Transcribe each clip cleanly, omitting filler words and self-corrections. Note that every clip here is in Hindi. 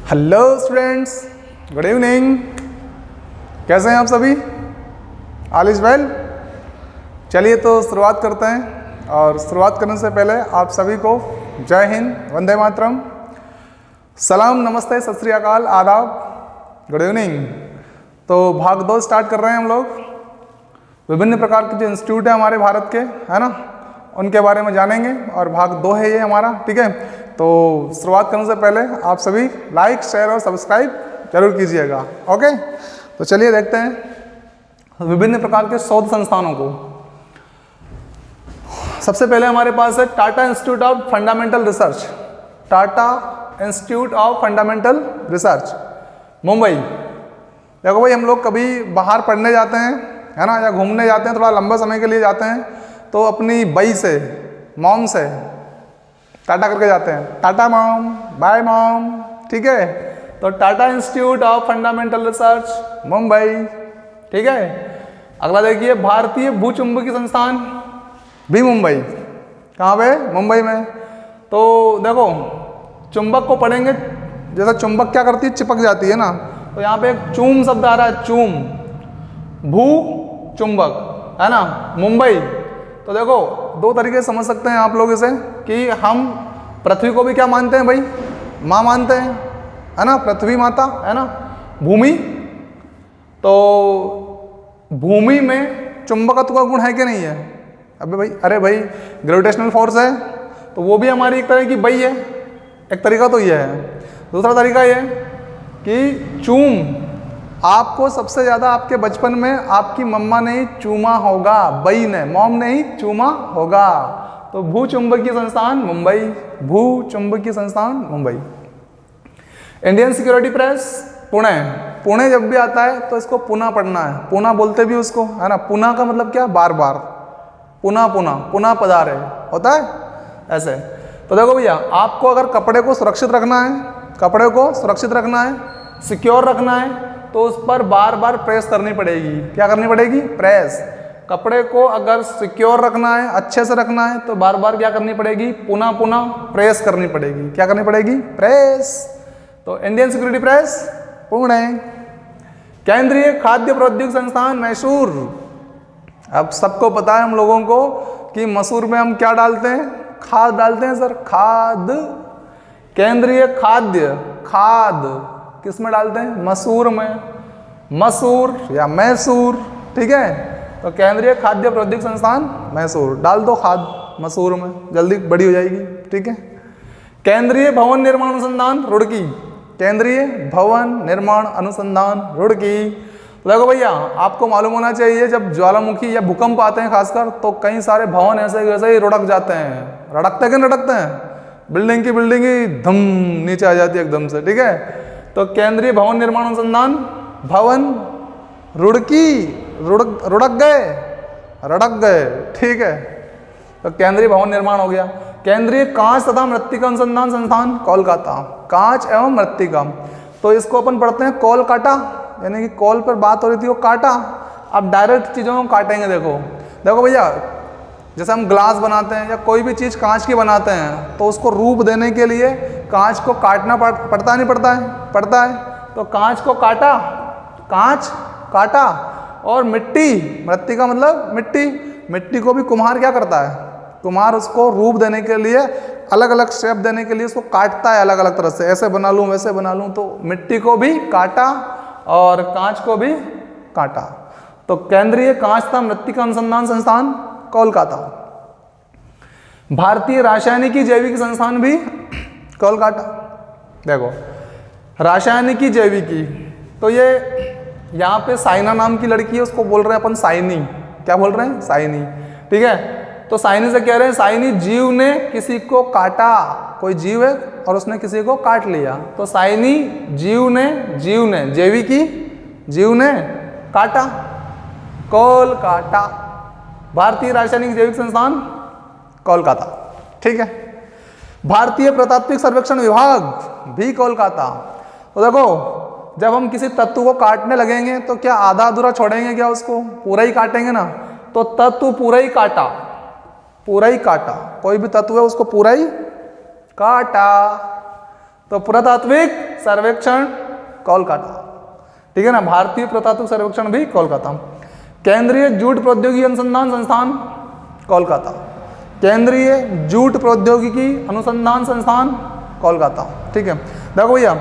Hello students, good evening. कैसे हैं आप सभी? All is well. चलिए तो शुरुआत करते हैं, और शुरुआत करने से पहले आप सभी को जय हिंद, वंदे मातरम, सलाम, नमस्ते, सत श्री अकाल, आदाब, गुड इवनिंग। तो भाग 2 स्टार्ट कर रहे हैं हम लोग। विभिन्न प्रकार के जो इंस्टीट्यूट है हमारे भारत के, है ना, उनके बारे में जानेंगे, और भाग 2 है ये हमारा, ठीक है। तो शुरुआत करने से पहले आप सभी लाइक, शेयर और सब्सक्राइब जरूर कीजिएगा, ओके। तो चलिए देखते हैं विभिन्न प्रकार के शोध संस्थानों को। सबसे पहले हमारे पास है Tata institute of fundamental research. Tata institute of fundamental research, Mumbai. देखो भाई, हम लोग कभी बाहर पढ़ने जाते हैं, है ना, या घूमने जाते हैं, थोड़ा लंबा समय के लिए जाते हैं, तो अपनी बई से, मॉम से टाटा करके जाते हैं, टाटा मॉम, बाय मॉम, ठीक है। तो Tata institute of fundamental research, Mumbai, ठीक है। अगला देखिए, भारतीय भूचुंबकीय संस्थान, भी मुंबई। कहाँ पे? मुंबई में। तो देखो, चुंबक को पढ़ेंगे, जैसा चुंबक क्या करती है, चिपक जाती है ना, तो यहाँ पे एक चूम शब्द आ रहा है, चूम, भू चुंबक, है ना, मुंबई। तो देखो, 2 तरीके से समझ सकते हैं आप लोग इसे, कि हम पृथ्वी को भी क्या मानते हैं भाई, माँ मानते हैं, है ना, पृथ्वी माता, है ना, भूमि। तो भूमि में चुंबकत्व का गुण है कि नहीं है? अबे भाई, अरे भाई, ग्रेविटेशनल फोर्स है, तो वो भी हमारी एक तरह की बई है। एक तरीका तो यह है। दूसरा तरीका यह कि चूम, आपको सबसे ज़्यादा आपके बचपन में आपकी मम्मा ने ही चूमा होगा, बई ने, मॉम ने ही चूमा होगा। तो भू चुंबकीय संस्थान मुंबई, भू चुंबकीय संस्थान Mumbai. Indian security press, Pune. Pune जब भी आता है तो इसको पुना पढ़ना है, पुना बोलते भी उसको, है ना। पुना का मतलब क्या? बार बार, पुना पुना, पुना पधारे, होता है ऐसे। तो देखो भैया, आपको अगर कपड़े को सुरक्षित रखना है, कपड़े को सुरक्षित रखना है, सिक्योर रखना है, तो उस पर बार बार प्रेस करनी पड़ेगी। क्या करनी पड़ेगी? प्रेस। कपड़े को अगर सिक्योर रखना है, अच्छे से रखना है, तो बार बार क्या करनी पड़ेगी? पुनः पुनः प्रेस करनी पड़ेगी। क्या करनी पड़ेगी? प्रेस। तो इंडियन सिक्योरिटी प्रेस, पुणे। केंद्रीय खाद्य प्रौद्योगिकी संस्थान, मैसूर। अब सबको पता है हम लोगों को कि मसूर में हम क्या डालते हैं? खाद डालते हैं सर, खाद। केंद्रीय खाद्य, खाद किस में डालते हैं? मसूर में, मसूर या मैसूर, ठीक है। तो केंद्रीय खाद्य प्रौद्योगिकी संस्थान मैसूर, डाल दो खाद मसूर में, जल्दी बड़ी हो जाएगी, ठीक है। केंद्रीय भवन निर्माण अनुसंधान, रुड़की। केंद्रीय भवन निर्माण अनुसंधान, रुड़की। तो देखो भैया, आपको मालूम होना चाहिए, जब ज्वालामुखी या भूकंप आते हैं खासकर, तो कई सारे भवन ऐसे वैसे ही रुड़क जाते हैं। रड़कते कि नहीं रड़कते हैं? बिल्डिंग की बिल्डिंग ही धम नीचे आ जाती है एकदम से, ठीक है। तो केंद्रीय भवन निर्माण अनुसंधान, भवन, रुड़की, रुड़क गए, रड़क गए, ठीक है। तो केंद्रीय भवन निर्माण हो गया। केंद्रीय कांच तथा मृत्तिका अनुसंधान संस्थान, कोलकाता। कांच एवं मृत्तिका, तो इसको अपन पढ़ते हैं कोलकाटा, यानी कि कॉल पर बात हो रही थी, वो काटा। अब डायरेक्ट चीज़ों को काटेंगे। देखो देखो भैया, जैसे हम ग्लास बनाते हैं या कोई भी चीज़ कांच की बनाते हैं, तो उसको रूप देने के लिए कांच को काटना पड़ता नहीं पड़ता है? पड़ता है। तो कांच को काटा, कांच काटा, और मिट्टी, मृत्तिका मतलब मिट्टी, मिट्टी को भी कुम्हार क्या करता है? कुम्हार उसको रूप देने के लिए, अलग अलग शेप देने के लिए उसको काटता है अलग अलग तरह से, ऐसे बना लूँ वैसे बना लूँ। तो मिट्टी को भी काटा और कांच को भी काटा। तो केंद्रीय कांच तथा मृत्तिका अनुसंधान संस्थान, कोलकाता। भारतीय रासायनिकी जैविकी संस्थान भी कोलकाता। देखो, रासायनिकी जैविकी, तो ये यहाँ पे साइना नाम की लड़की है, उसको बोल रहे हैं अपन साइनी। क्या बोल रहे हैं? साइनी, ठीक है। तो साइनी से कह रहे हैं, साइनी जीव ने किसी को काटा, कोई जीव है और उसने किसी को काट लिया, तो साइनी जीव ने जैविकी, जीव ने काटा, कोलकाता। भारतीय रासायनिक जैविक संस्थान, कोलकाता, ठीक है। भारतीय प्रतात्विक सर्वेक्षण विभाग, भी कोलकाता। तो देखो, जब हम किसी तत्व को काटने लगेंगे तो क्या आधा अधूरा छोड़ेंगे? क्या उसको पूरा ही काटेंगे ना? तो तत्व पूरा ही काटा, पूरा ही काटा, कोई भी तत्व है उसको पूरा ही काटा। तो पुरातात्विक सर्वेक्षण कोलकाता, ठीक है ना, भारतीय पुरातात्विक सर्वेक्षण भी कोलकाता। केंद्रीय जूट प्रौद्योगिकी अनुसंधान संस्थान कोलकाता, केंद्रीय जूट प्रौद्योगिकी अनुसंधान संस्थान कोलकाता, ठीक है। देखो भैया,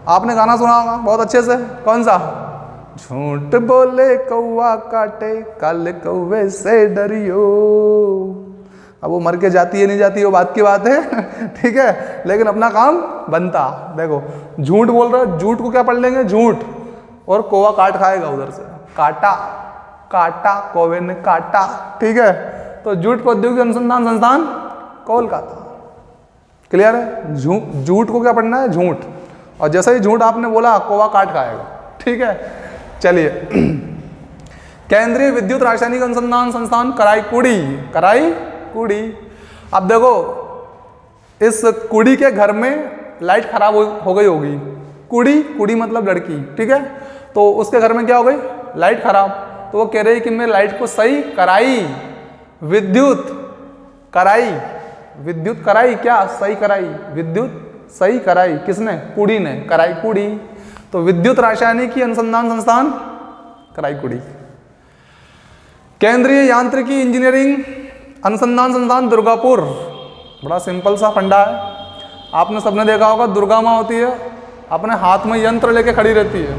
आपने गाना सुना होगा बहुत अच्छे से, कौन सा? झूठ बोले कौवा काटे, काले कौवे से डरियो। अब वो मर के जाती है नहीं जाती है वो बात की बात है, ठीक है, लेकिन अपना काम बनता। देखो झूठ बोल रहा है, झूठ को क्या पढ़ लेंगे? झूठ, और कौवा काट खाएगा उधर से, काटा, काटा, कौवे ने काटा, ठीक है। तो जूट प्रौद्योगिकी अनुसंधान संस्थान कोलकाता, क्लियर है? झूठ को क्या पढ़ना है? झूठ, और जैसे ही झूठ आपने बोला कौवा काट खाएगा, ठीक है। चलिए, केंद्रीय विद्युत रासायनिक अनुसंधान संस्थान कराईकुड़ी, कराईकुड़ी। अब देखो, इस कुड़ी के घर में लाइट खराब हो गई होगी, कुड़ी, कुड़ी मतलब लड़की, ठीक है। तो उसके घर में क्या हो गई? लाइट खराब। तो वो कह रही कि मैं लाइट को सही कराई, विद्युत कराई, विद्युत कराई, क्या सही कराई, विद्युत सही कराई, किसने? कुड़ी ने, कराईकुड़ी। तो विद्युत रासायनिकी अनुसंधान संस्थान कराईकुड़ी। केंद्रीय यांत्रिकी इंजीनियरिंग अनुसंधान संस्थान दुर्गापुर, बड़ा सिंपल सा फंडा है, आपने सबने देखा होगा, दुर्गा माँ होती है, अपने हाथ में यंत्र लेके खड़ी रहती है,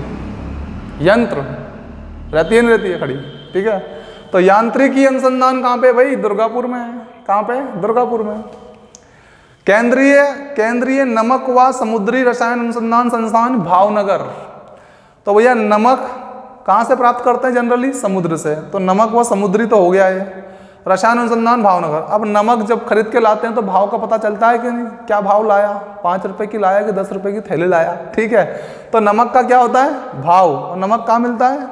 यंत्र रहती है नहीं रहती है खड़ी, ठीक है। तो यांत्रिकी अनुसंधान कहाँ पे भाई? दुर्गापुर में है। कहाँ पे? दुर्गापुर में। केंद्रीय नमक व समुद्री रसायन अनुसंधान संस्थान भावनगर। तो भैया नमक कहाँ से प्राप्त करते हैं? जनरली समुद्र से। तो नमक व समुद्री तो हो गया है। रसायन अनुसंधान भावनगर। अब नमक जब खरीद के लाते हैं तो भाव का पता चलता है कि नहीं? क्या भाव लाया? 5 रुपए की लाया कि 10 रुपए की थैली लाया, ठीक है। तो नमक का क्या होता है? भाव। और नमक कहाँ मिलता है?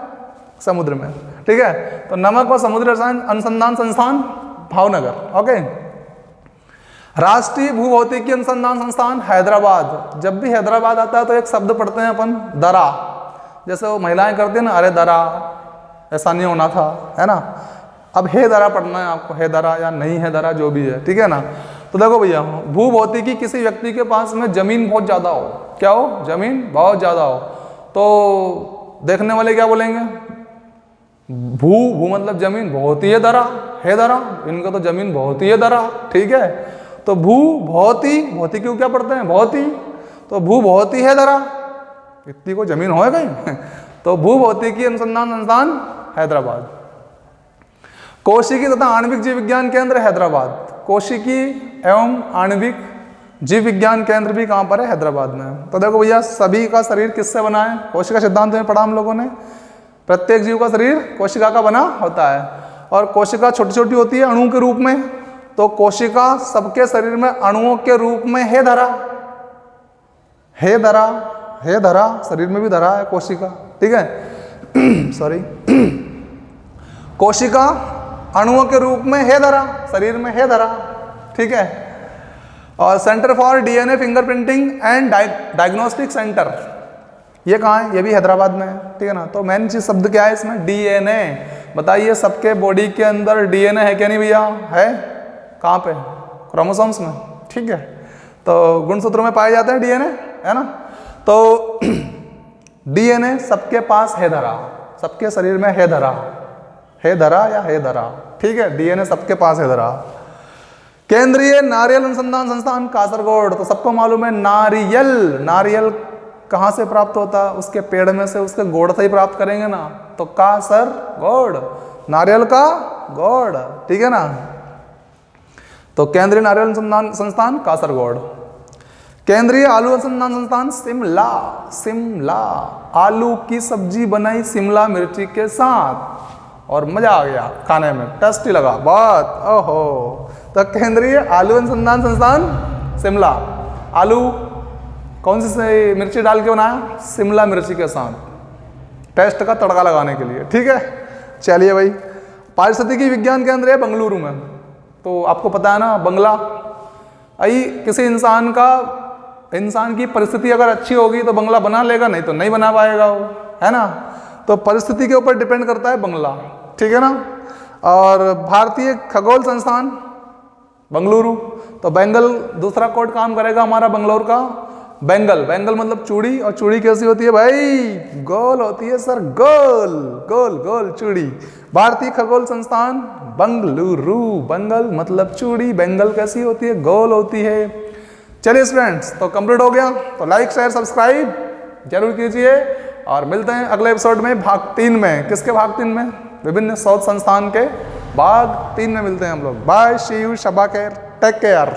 समुद्र में, ठीक है। तो नमक व समुद्री रसायन अनुसंधान संस्थान भावनगर, ओके। राष्ट्रीय भूभौतिकी अनुसंधान संस्थान हैदराबाद। जब भी हैदराबाद आता है तो एक शब्द पढ़ते हैं अपन, दरा, जैसे वो महिलाएं करती हैं ना, अरे दरा, ऐसा नहीं होना था, है ना। अब हे दरा पढ़ना है आपको, हे दरा या नहीं है दरा, जो भी है, ठीक है ना। तो देखो भैया, भूभौतिकी किसी व्यक्ति के पास में जमीन बहुत ज्यादा हो, क्या हो? जमीन बहुत ज्यादा हो, तो देखने वाले क्या बोलेंगे? भू मतलब जमीन, बहुत ही है दरा, है दरा, इनका तो जमीन बहुत ही है दरा, ठीक है। तो भू भौती, भौतिकी को क्या पढ़ते हैं? बहुत ही। तो भू बहुत ही है दरा, इतनी को जमीन होगा कहीं? तो भू भौतिकी अनुसंधान संस्थान हैदराबाद। कोशिकी तथा आणविक जीव विज्ञान केंद्र हैदराबाद। कोशिकी एवं आणविक जीव विज्ञान केंद्र भी कहाँ पर है? हैदराबाद में। तो देखो भैया, सभी का शरीर किससे बना है? कोशिका सिद्धांत में पढ़ा हम लोगों ने। प्रत्येक जीव का शरीर कोशिका का बना होता है, और कोशिका छोटी छोटी होती है अणु के रूप में। तो कोशिका सबके शरीर में अणुओं के रूप में है धरा, है धरा, है धरा, शरीर में भी धरा है कोशिका, ठीक है। सॉरी, कोशिका अणुओं के रूप में है धरा, शरीर में है धरा, ठीक है। और centre for DNA fingerprinting and diagnostic centre, ये कहाँ है? ये भी हैदराबाद में है, ठीक है ना। तो मेन चीज शब्द क्या है इसमें? डीएनए। बताइए, सबके बॉडी के अंदर डीएनए है क्या नहीं भैया? है। कहाँ पे? क्रोमोसोम्स में, ठीक है। तो गुणसूत्र में पाए जाते हैं डीएनए, है ना। तो डीएनए सबके पास है धरा, सबके शरीर में है धरा, है धरा या है धरा, ठीक है। डीएनए सबके पास है धरा। केंद्रीय नारियल अनुसंधान संस्थान कासरगोड। तो सबको मालूम है नारियल, नारियल कहाँ से प्राप्त होता है? उसके पेड़ में से, उसके गोड़ से ही प्राप्त करेंगे ना। तो कासरगोड, नारियल का गोड़, ठीक है ना। तो केंद्रीय नारियल अनुसंधान संस्थान कासरगोड। केंद्रीय आलू अनुसंधान संस्थान शिमला, शिमला। आलू की सब्जी बनाई शिमला मिर्ची के साथ और मजा आ गया खाने में, टेस्टी लगा बहुत, ओहो। तो केंद्रीय आलू अनुसंधान संस्थान शिमला। आलू कौन सी मिर्ची डाल के बनाया? शिमला मिर्ची के साथ, टेस्ट का तड़का लगाने के लिए, ठीक है। चलिए भाई, पारिस्थितिकी विज्ञान केंद्र है बेंगलुरु में। तो आपको पता है ना, बंगला, आई किसी इंसान की परिस्थिति अगर अच्छी होगी तो बंगला बना लेगा, नहीं तो नहीं बना पाएगा वो, है ना। तो परिस्थिति के ऊपर डिपेंड करता है बंगला, ठीक है ना। और भारतीय खगोल संस्थान बेंगलुरु। तो बेंगल दूसरा कोड काम करेगा हमारा बेंगलोर का, बेंगल, बेंगल मतलब चूड़ी, और चूड़ी कैसी होती है भाई? गोल होती है सर, गोल गोल गोल चूड़ी। भारतीय खगोल संस्थान बंगलुरु, बंगल मतलब चूड़ी, बेंगल कैसी होती है? गोल होती है। चलिए स्टूडेंट्स, तो कंप्लीट हो गया, तो लाइक शेयर सब्सक्राइब जरूर कीजिए, और मिलते हैं अगले एपिसोड में भाग 3 में। किसके भाग 3 में? विभिन्न शोध संस्थान के भाग 3 में मिलते हैं हम लोग। बाय, सी यू, शबा खैर, टेक केयर।